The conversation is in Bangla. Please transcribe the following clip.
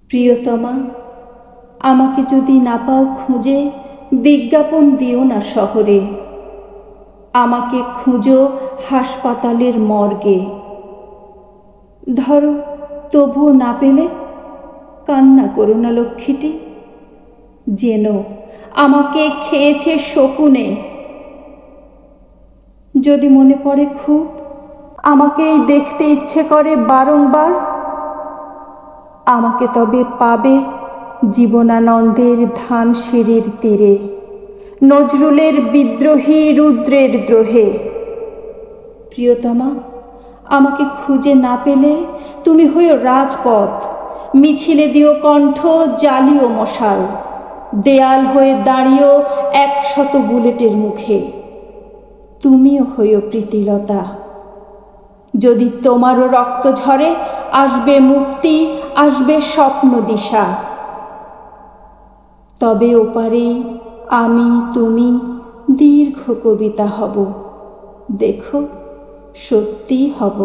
প্রিয়তমা, আমাকে যদি না পাও খুঁজে, বিজ্ঞাপন দিও না শহরে। আমাকে খুঁজো হাসপাতালের মর্গে। ধরো, তবুও না পেলে কান্না করো না লক্ষ্মীটি। যেন আমাকে খেয়েছে শকুনে। যদি মনে পড়ে খুব, আমাকেই দেখতে ইচ্ছে করে বারংবার। আমাকে তবে পাবে জীবনানন্দের ধানসিঁড়ির তীরে, নজরুলের বিদ্রোহী রুদ্রের দ্রোহে। প্রিয়তমা, আমাকে খুঁজে না পেলে তুমি হয়ো রাজপথ, মিছিলে দিও কণ্ঠ, জ্বালিও মশাল, দেয়াল হয়ে দাঁড়িয়েও 100 বুলেটের মুখে। তুমিও হইও প্রীতিলতা। যদি তোমারও রক্ত ঝরে, আসবে মুক্তি, আসবে স্বপ্ন দিশা। তবে ওপারেই আমি তুমি দীর্ঘ কবিতা হব। দেখো, সত্যিই হব।